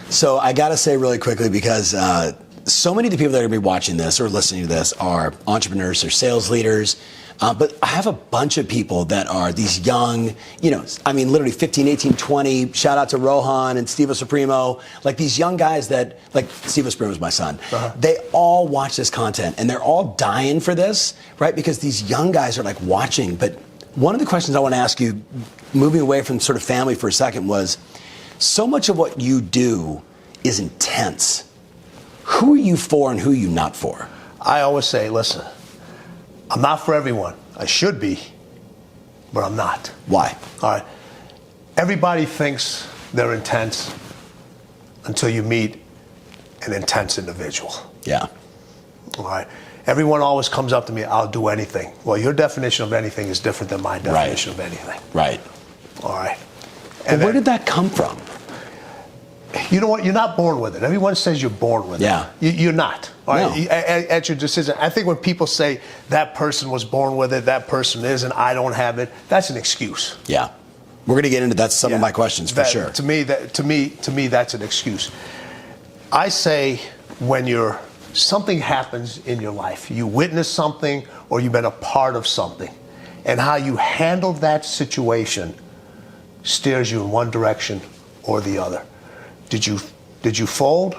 So I got to say really quickly, because so many of the people that are going to be watching this or listening to this are entrepreneurs or sales leaders. But I have a bunch of people that are these young, literally 15, 18, 20. Shout out to Rohan and Steve Supremo. Like these young guys that, like Steve Supremo is my son. They all watch this content and they're all dying for this, right? Because these young guys are like watching. But one of the questions I want to ask you, moving away from sort of family for a second, was so much of what you do is intense. Who are you for and who are you not for? I always say, listen, I'm not for everyone. I should be, but I'm not. Why? All right. Everybody thinks they're intense until you meet an intense individual. Yeah. All right. Everyone always comes up to me, I'll do anything. Well, your definition of anything is different than my definition of anything. Right. All right. And where did that come from? You know what? You're not born with it. Everyone says you're born with it. You're not. All right? No. At your decision. I think when people say that person was born with it, that person isn't, I don't have it, that's an excuse. Yeah. We're going to get into that. Some of my questions for sure. To me, that's an excuse. I say when something happens in your life, you witness something or you've been a part of something, and how you handle that situation steers you in one direction or the other. Did you fold,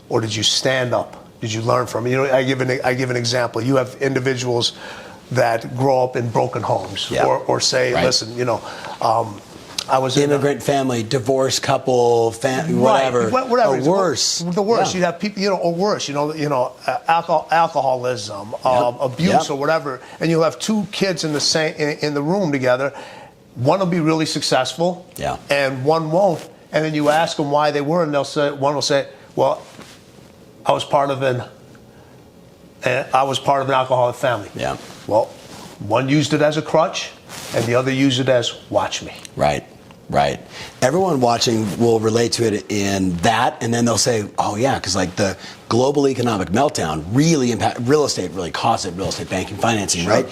or did you stand up? Did you learn from it? I give an example. You have individuals that grow up in broken homes, or say, listen, I was immigrant family, divorced couple, whatever, or worse. The worst. You have people, or worse. Alcoholism, abuse, or whatever, and you'll have two kids in the room together. One will be really successful, and one won't. And then you ask them why they were, and one will say, "Well, I was part of an alcoholic family." Yeah. Well, one used it as a crutch, and the other used it as watch me. Right. Everyone watching will relate to it in that, and then they'll say, "Oh yeah," because like the global economic meltdown really impacted real estate, really caused it. Real estate banking, financing, right?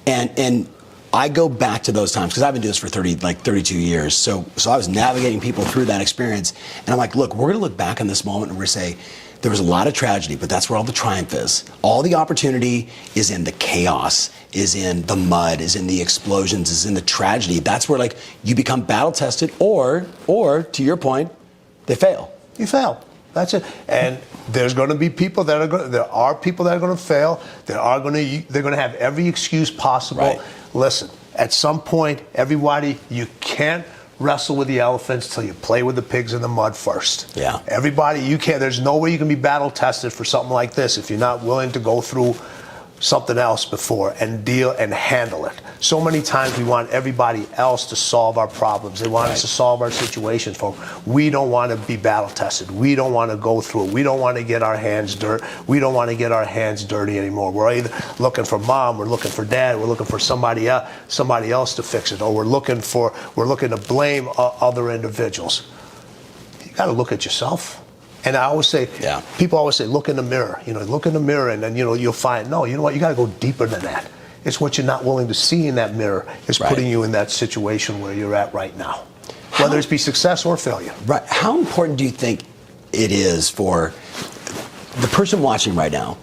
And I go back to those times because I've been doing this for 32 years. So I was navigating people through that experience, and I'm like, look, we're going to look back on this moment and we're going to say there was a lot of tragedy, but that's where all the triumph is. All the opportunity is in the chaos, is in the mud, is in the explosions, is in the tragedy. That's where like you become battle tested, or to your point, they fail. You fail. That's it. And there's going to be people that are going. There are people that are going to fail. They're going to have every excuse possible. Right. Listen, at some point, everybody, you can't wrestle with the elephants till you play with the pigs in the mud first. Yeah. Everybody, you can't. There's no way you can be battle tested for something like this if you're not willing to go through something else before and deal and handle it. So many times we want everybody else to solve our problems. They want us to solve our situations for them. We don't want to be battle tested. We don't want to go through it. We don't want to get our hands dirty. We don't want to get our hands dirty anymore. We're either looking for mom, we're looking for dad, we're looking for somebody else to fix it, or we're looking to blame other individuals. You got to look at yourself. And I always say, people always say, look in the mirror. Look in the mirror, and then you'll find. No, you know what? You got to go deeper than that. It's what you're not willing to see in that mirror is putting you in that situation where you're at right now, whether it be success or failure. Right. How important do you think it is for the person watching right now?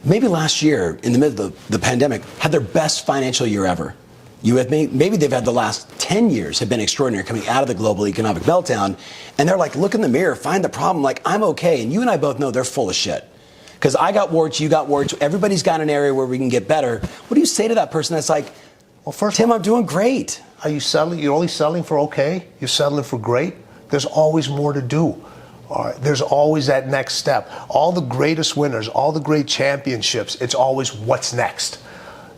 Maybe last year, in the middle of the pandemic, had their best financial year ever. You with me? Maybe they've had the last 10 years have been extraordinary coming out of the global economic meltdown. And they're like, look in the mirror, find the problem. Like, I'm okay. And you and I both know they're full of shit. Because I got warts, you got warts. Everybody's got an area where we can get better. What do you say to that person that's like, well, first Tim, I'm doing great. Are you settling? You're only settling for okay? You're settling for great? There's always more to do. All right. There's always that next step. All the greatest winners, all the great championships, it's always what's next.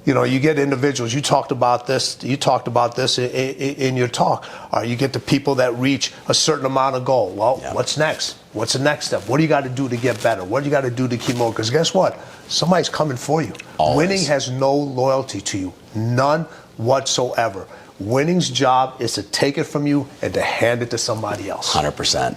You get individuals. You talked about this in your talk. You get the people that reach a certain amount of goal. Well, what's next? What's the next step? What do you got to do to get better? What do you got to do to keep moving? Because guess what? Somebody's coming for you. Always. Winning has no loyalty to you. None whatsoever. Winning's job is to take it from you and to hand it to somebody else. 100%.